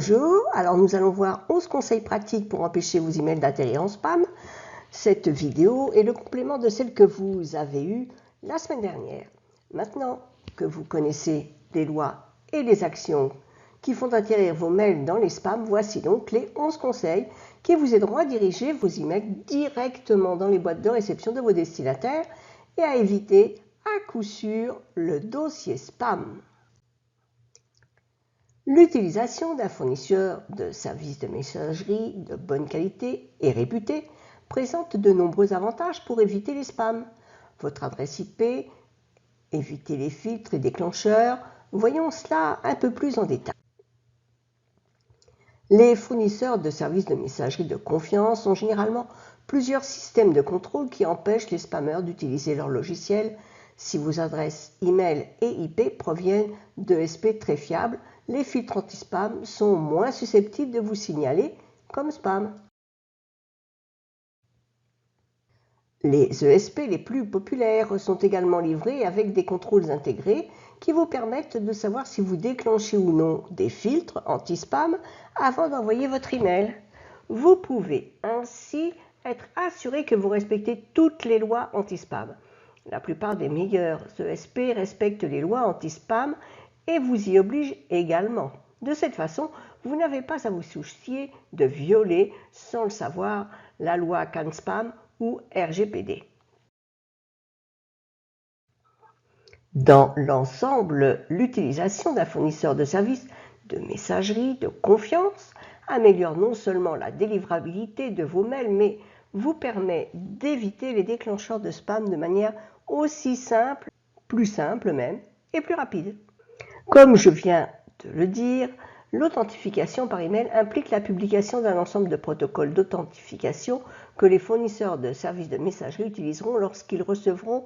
Bonjour, alors nous allons voir 11 conseils pratiques pour empêcher vos emails d'atterrir en spam. Cette vidéo est le complément de celle que vous avez eue la semaine dernière. Maintenant que vous connaissez les lois et les actions qui font atterrir vos mails dans les spams, voici donc les 11 conseils qui vous aideront à diriger vos emails directement dans les boîtes de réception de vos destinataires et à éviter à coup sûr le dossier spam. L'utilisation d'un fournisseur de services de messagerie de bonne qualité et réputé présente de nombreux avantages pour éviter les spams. Votre adresse IP, éviter les filtres et déclencheurs, voyons cela un peu plus en détail. Les fournisseurs de services de messagerie de confiance ont généralement plusieurs systèmes de contrôle qui empêchent les spammers d'utiliser leur logiciel. Si vos adresses email et IP proviennent d'ESP très fiables, les filtres anti-spam sont moins susceptibles de vous signaler comme spam. Les ESP les plus populaires sont également livrés avec des contrôles intégrés qui vous permettent de savoir si vous déclenchez ou non des filtres anti-spam avant d'envoyer votre email. Vous pouvez ainsi être assuré que vous respectez toutes les lois anti-spam. La plupart des meilleurs ESP respectent les lois anti-spam et vous y obligent également. De cette façon, vous n'avez pas à vous soucier de violer, sans le savoir, la loi CAN-SPAM ou RGPD. Dans l'ensemble, l'utilisation d'un fournisseur de services de messagerie de confiance améliore non seulement la délivrabilité de vos mails, mais vous permet d'éviter les déclencheurs de spam de manière aussi simple, plus simple même, et plus rapide. Comme je viens de le dire, l'authentification par email implique la publication d'un ensemble de protocoles d'authentification que les fournisseurs de services de messagerie utiliseront lorsqu'ils recevront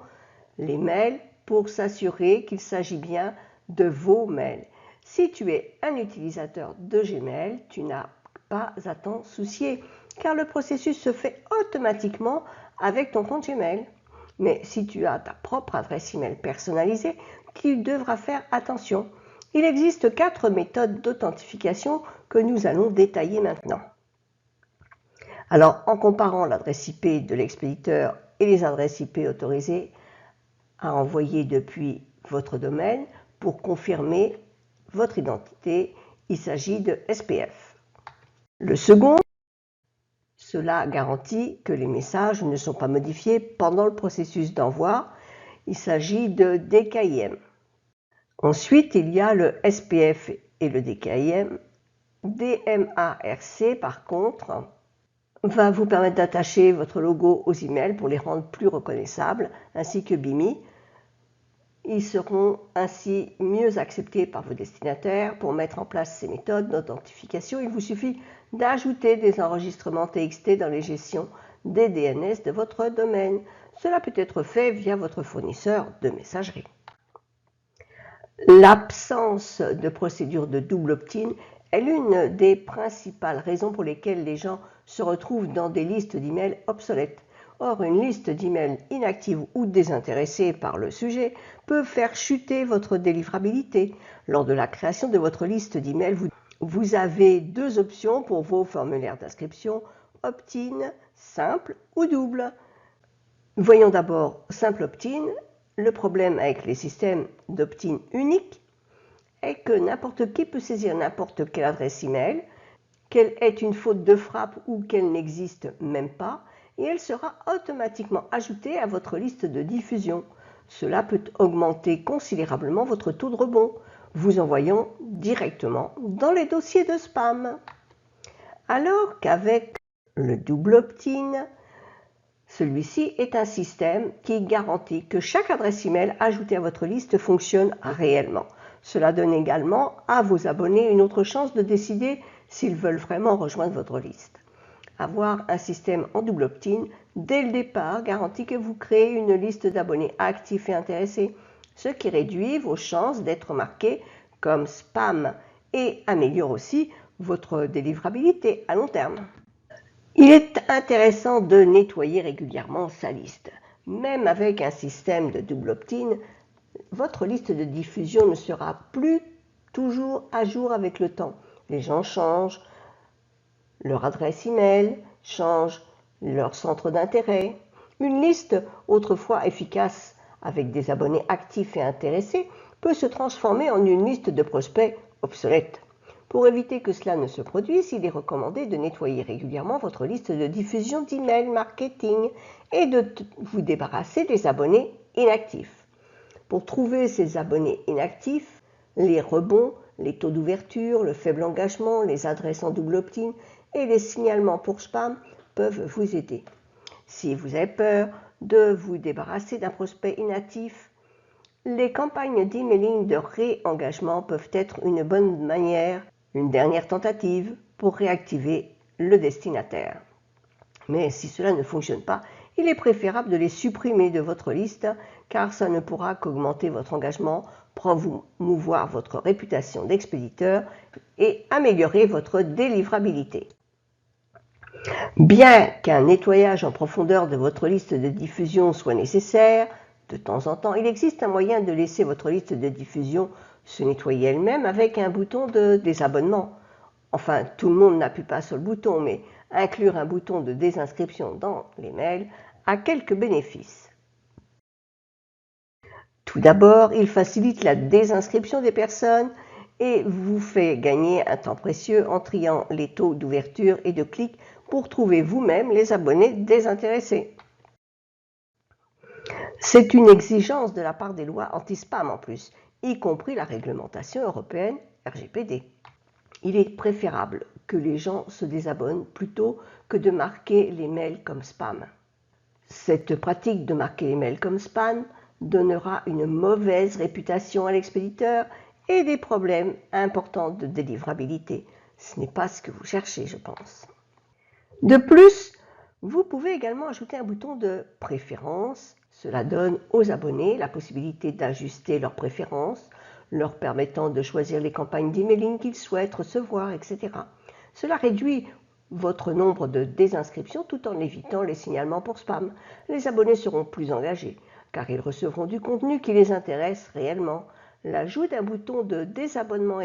les mails pour s'assurer qu'il s'agit bien de vos mails. Si tu es un utilisateur de Gmail, tu n'as pas à t'en soucier, car le processus se fait automatiquement avec ton compte Gmail. Mais si tu as ta propre adresse email personnalisée, tu devras faire attention. Il existe 4 méthodes d'authentification que nous allons détailler maintenant. Alors, en comparant l'adresse IP de l'expéditeur et les adresses IP autorisées à envoyer depuis votre domaine pour confirmer votre identité, il s'agit de SPF. Le second, cela garantit que les messages ne sont pas modifiés pendant le processus d'envoi. Il s'agit de DKIM. Ensuite, il y a le SPF et le DKIM. DMARC, par contre, va vous permettre d'attacher votre logo aux emails pour les rendre plus reconnaissables, ainsi que BIMI. Ils seront ainsi mieux acceptés par vos destinataires. Pour mettre en place ces méthodes d'authentification, il vous suffit d'ajouter des enregistrements TXT dans les gestions des DNS de votre domaine. Cela peut être fait via votre fournisseur de messagerie. L'absence de procédure de double opt-in est l'une des principales raisons pour lesquelles les gens se retrouvent dans des listes d'emails obsolètes. Or, une liste d'emails inactive ou désintéressée par le sujet peut faire chuter votre délivrabilité. Lors de la création de votre liste d'emails, vous avez 2 options pour vos formulaires d'inscription, opt-in, simple ou double. Voyons d'abord simple opt-in. Le problème avec les systèmes d'opt-in unique est que n'importe qui peut saisir n'importe quelle adresse email, qu'elle est une faute de frappe ou qu'elle n'existe même pas, et elle sera automatiquement ajoutée à votre liste de diffusion. Cela peut augmenter considérablement votre taux de rebond, vous envoyant directement dans les dossiers de spam. Alors qu'avec le double opt-in, celui-ci est un système qui garantit que chaque adresse email ajoutée à votre liste fonctionne réellement. Cela donne également à vos abonnés une autre chance de décider s'ils veulent vraiment rejoindre votre liste. Avoir un système en double opt-in dès le départ garantit que vous créez une liste d'abonnés actifs et intéressés, ce qui réduit vos chances d'être marqué comme spam et améliore aussi votre délivrabilité à long terme. Il est intéressant de nettoyer régulièrement sa liste. Même avec un système de double opt-in, votre liste de diffusion ne sera plus toujours à jour avec le temps. les gens changent leur adresse email, changent leur centre d'intérêt. Une liste autrefois efficace avec des abonnés actifs et intéressés peut se transformer en une liste de prospects obsolètes. Pour éviter que cela ne se produise, il est recommandé de nettoyer régulièrement votre liste de diffusion d'email marketing et de vous débarrasser des abonnés inactifs. Pour trouver ces abonnés inactifs, les rebonds, les taux d'ouverture, le faible engagement, les adresses en double opt-in et les signalements pour spam peuvent vous aider. Si vous avez peur de vous débarrasser d'un prospect inactif, les campagnes d'emailing de réengagement peuvent être une bonne manière, une dernière tentative pour réactiver le destinataire. Mais si cela ne fonctionne pas, il est préférable de les supprimer de votre liste car ça ne pourra qu'augmenter votre engagement, promouvoir votre réputation d'expéditeur et améliorer votre délivrabilité. Bien qu'un nettoyage en profondeur de votre liste de diffusion soit nécessaire, de temps en temps, il existe un moyen de laisser votre liste de diffusion se nettoyer elle-même avec un bouton de désabonnement. Enfin, tout le monde n'appuie pas sur le bouton, mais inclure un bouton de désinscription dans les mails a quelques bénéfices. Tout d'abord, il facilite la désinscription des personnes et vous fait gagner un temps précieux en triant les taux d'ouverture et de clic pour trouver vous-même les abonnés désintéressés. C'est une exigence de la part des lois anti-spam en plus, y compris la réglementation européenne RGPD. Il est préférable que les gens se désabonnent plutôt que de marquer les mails comme spam. Cette pratique de marquer les mails comme spam donnera une mauvaise réputation à l'expéditeur et des problèmes importants de délivrabilité. Ce n'est pas ce que vous cherchez, je pense. De plus, vous pouvez également ajouter un bouton de préférence. Cela donne aux abonnés la possibilité d'ajuster leurs préférences, leur permettant de choisir les campagnes d'emailing qu'ils souhaitent recevoir, etc. Cela réduit votre nombre de désinscriptions tout en évitant les signalements pour spam. Les abonnés seront plus engagés car ils recevront du contenu qui les intéresse réellement. L'ajout d'un bouton de désabonnement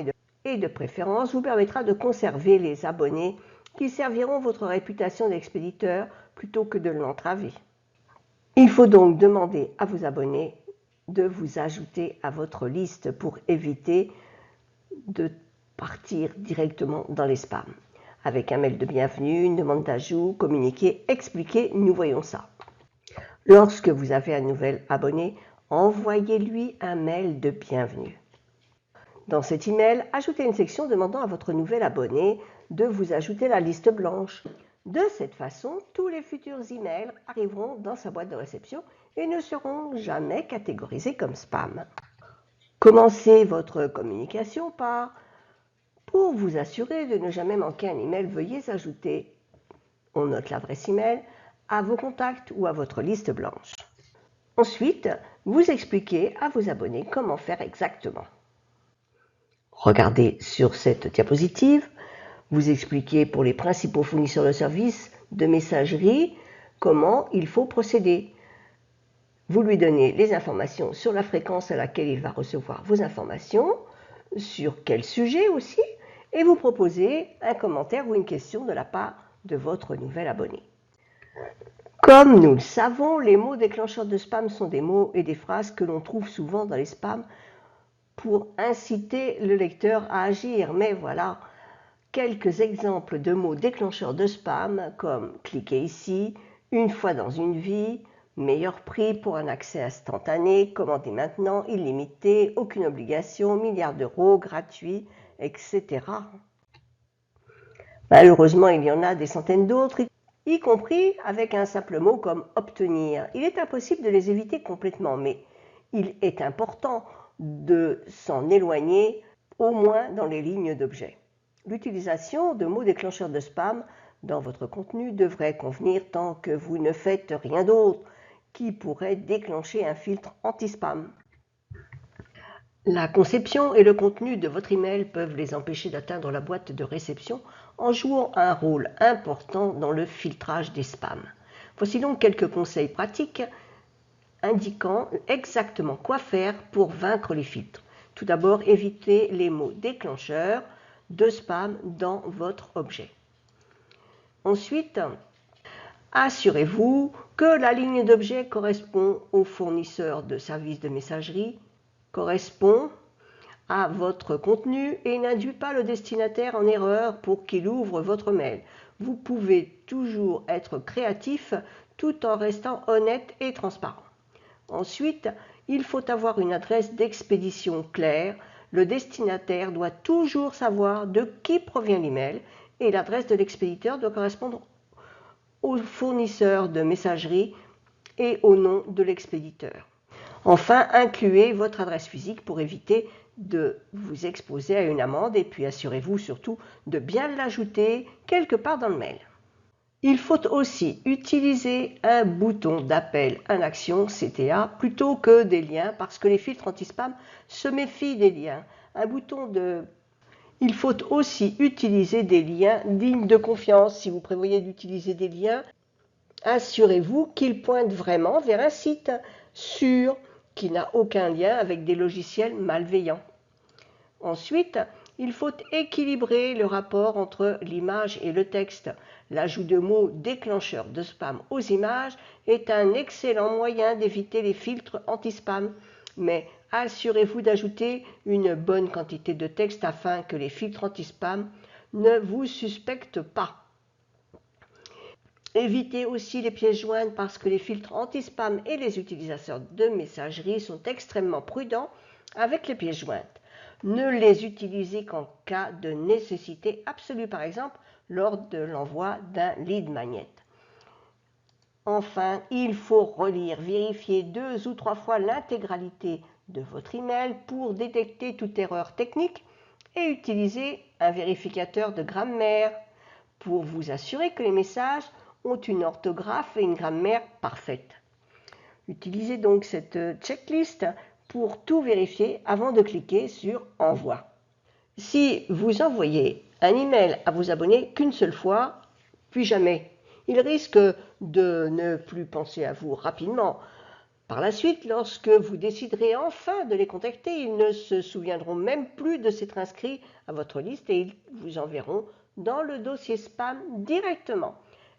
et de préférence vous permettra de conserver les abonnés qui serviront votre réputation d'expéditeur plutôt que de l'entraver. Il faut donc demander à vos abonnés de vous ajouter à votre liste pour éviter de partir directement dans les spams. Avec un mail de bienvenue, une demande d'ajout, communiquer, expliquer, nous voyons ça. Lorsque vous avez un nouvel abonné, envoyez-lui un mail de bienvenue. Dans cet email, ajoutez une section demandant à votre nouvel abonné de vous ajouter la liste blanche. De cette façon, tous les futurs emails arriveront dans sa boîte de réception et ne seront jamais catégorisés comme spam. Commencez votre communication par « Pour vous assurer de ne jamais manquer un email, veuillez ajouter, on note l'adresse email, à vos contacts ou à votre liste blanche. » Ensuite, vous expliquez à vos abonnés comment faire exactement. Regardez sur cette diapositive, vous expliquez pour les principaux fournisseurs de services de messagerie comment il faut procéder. Vous lui donnez les informations sur la fréquence à laquelle il va recevoir vos informations, sur quel sujet aussi, et vous proposez un commentaire ou une question de la part de votre nouvel abonné. Comme nous le savons, les mots déclencheurs de spam sont des mots et des phrases que l'on trouve souvent dans les spams pour inciter le lecteur à agir. Mais voilà quelques exemples de mots déclencheurs de spam comme « cliquez ici »,« une fois dans une vie »,« meilleur prix pour un accès instantané »,« commandez maintenant »,« illimité »,« aucune obligation »,« milliards d'euros »,« gratuit », etc. Malheureusement, il y en a des centaines d'autres, y compris avec un simple mot comme « obtenir ». Il est impossible de les éviter complètement, mais il est important de s'en éloigner, au moins dans les lignes d'objets. L'utilisation de mots déclencheurs de spam dans votre contenu devrait convenir tant que vous ne faites rien d'autre qui pourrait déclencher un filtre anti-spam. La conception et le contenu de votre email peuvent les empêcher d'atteindre la boîte de réception en jouant un rôle important dans le filtrage des spams. Voici donc quelques conseils pratiques indiquant exactement quoi faire pour vaincre les filtres. Tout d'abord, évitez les mots déclencheurs de spam dans votre objet. Ensuite, assurez-vous que la ligne d'objet correspond au fournisseur de services de messagerie, correspond à votre contenu et n'induit pas le destinataire en erreur pour qu'il ouvre votre mail. Vous pouvez toujours être créatif tout en restant honnête et transparent. Ensuite, il faut avoir une adresse d'expédition claire. Le destinataire doit toujours savoir de qui provient l'email et l'adresse de l'expéditeur doit correspondre au fournisseur de messagerie et au nom de l'expéditeur. Enfin, incluez votre adresse physique pour éviter de vous exposer à une amende et puis assurez-vous surtout de bien l'ajouter quelque part dans le mail. Il faut aussi utiliser un bouton d'appel en action CTA plutôt que des liens parce que les filtres anti-spam se méfient des liens. Il faut aussi utiliser des liens dignes de confiance. Si vous prévoyez d'utiliser des liens, assurez-vous qu'ils pointent vraiment vers un site sûr qui n'a aucun lien avec des logiciels malveillants. Ensuite, il faut équilibrer le rapport entre l'image et le texte. L'ajout de mots déclencheurs de spam aux images est un excellent moyen d'éviter les filtres anti-spam, mais assurez-vous d'ajouter une bonne quantité de texte afin que les filtres anti-spam ne vous suspectent pas. Évitez aussi les pièces jointes parce que les filtres anti-spam et les utilisateurs de messagerie sont extrêmement prudents avec les pièces jointes. Ne les utilisez qu'en cas de nécessité absolue, par exemple lors de l'envoi d'un lead magnet. Enfin, il faut relire, vérifier 2 ou 3 fois l'intégralité de votre email pour détecter toute erreur technique et utiliser un vérificateur de grammaire pour vous assurer que les messages ont une orthographe et une grammaire parfaite. Utilisez donc cette checklist pour tout vérifier avant de cliquer sur « Envoi ». Si vous envoyez un email à vos abonnés qu'une seule fois, puis jamais, ils risquent de ne plus penser à vous rapidement. Par la suite, lorsque vous déciderez enfin de les contacter, ils ne se souviendront même plus de s'être inscrits à votre liste et ils vous enverront dans le dossier spam directement.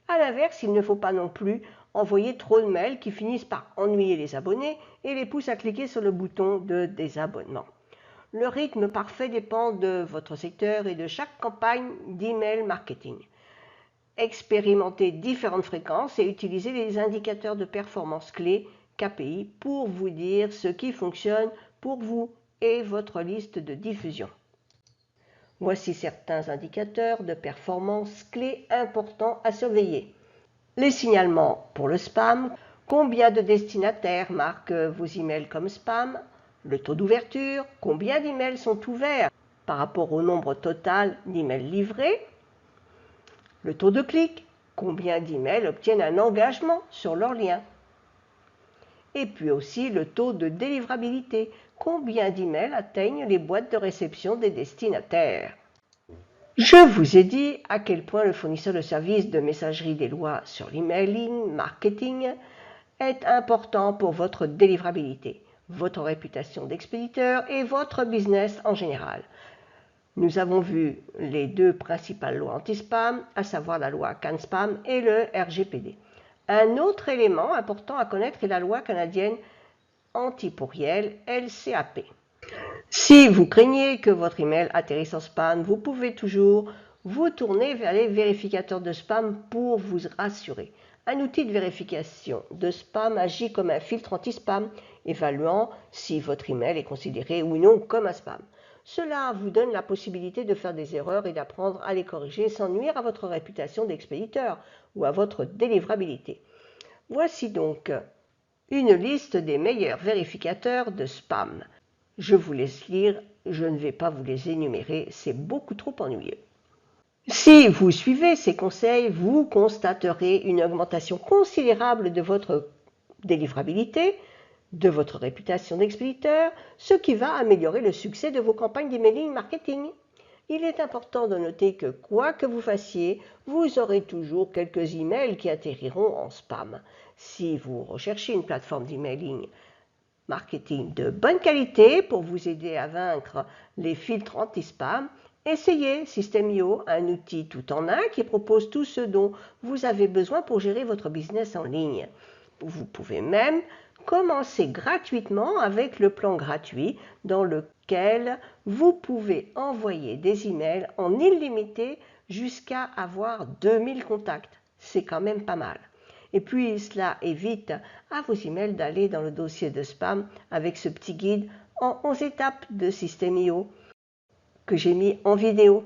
A l'inverse, il ne faut pas non plus envoyer trop de mails qui finissent par ennuyer les abonnés et les poussent à cliquer sur le bouton de désabonnement. Le rythme parfait dépend de votre secteur et de chaque campagne d'email marketing. Expérimentez différentes fréquences et utilisez les indicateurs de performance clés KPI pour vous dire ce qui fonctionne pour vous et votre liste de diffusion. Voici certains indicateurs de performance clés importants à surveiller. Les signalements pour le spam, combien de destinataires marquent vos emails comme spam, le taux d'ouverture, combien d'emails sont ouverts par rapport au nombre total d'emails livrés, le taux de clic, combien d'emails obtiennent un engagement sur leur lien, et puis aussi le taux de délivrabilité, combien d'emails atteignent les boîtes de réception des destinataires. Je vous ai dit à quel point le fournisseur de services de messagerie des lois sur l'emailing marketing est important pour votre délivrabilité, votre réputation d'expéditeur et votre business en général. Nous avons vu les 2 principales lois anti-spam, à savoir la loi CAN-SPAM et le RGPD. Un autre élément important à connaître est la loi canadienne anti-pourriel LCAP. Si vous craignez que votre email atterrisse en spam, vous pouvez toujours vous tourner vers les vérificateurs de spam pour vous rassurer. Un outil de vérification de spam agit comme un filtre anti-spam, évaluant si votre email est considéré ou non comme un spam. Cela vous donne la possibilité de faire des erreurs et d'apprendre à les corriger sans nuire à votre réputation d'expéditeur ou à votre délivrabilité. Voici donc une liste des meilleurs vérificateurs de spam. Je vous laisse lire, je ne vais pas vous les énumérer, c'est beaucoup trop ennuyeux. Si vous suivez ces conseils, vous constaterez une augmentation considérable de votre délivrabilité, de votre réputation d'expéditeur, ce qui va améliorer le succès de vos campagnes d'emailing marketing. Il est important de noter que quoi que vous fassiez, vous aurez toujours quelques emails qui atterriront en spam. Si vous recherchez une plateforme d'emailing marketing de bonne qualité pour vous aider à vaincre les filtres anti-spam Essayez System.io, un outil tout en un qui propose tout ce dont vous avez besoin pour gérer votre business en ligne. Vous pouvez même commencer gratuitement avec le plan gratuit dans lequel vous pouvez envoyer des emails en illimité jusqu'à avoir 2000 contacts. C'est quand même pas mal. Et puis cela évite à vos emails d'aller dans le dossier de spam avec ce petit guide en 11 étapes de System.io que j'ai mis en vidéo.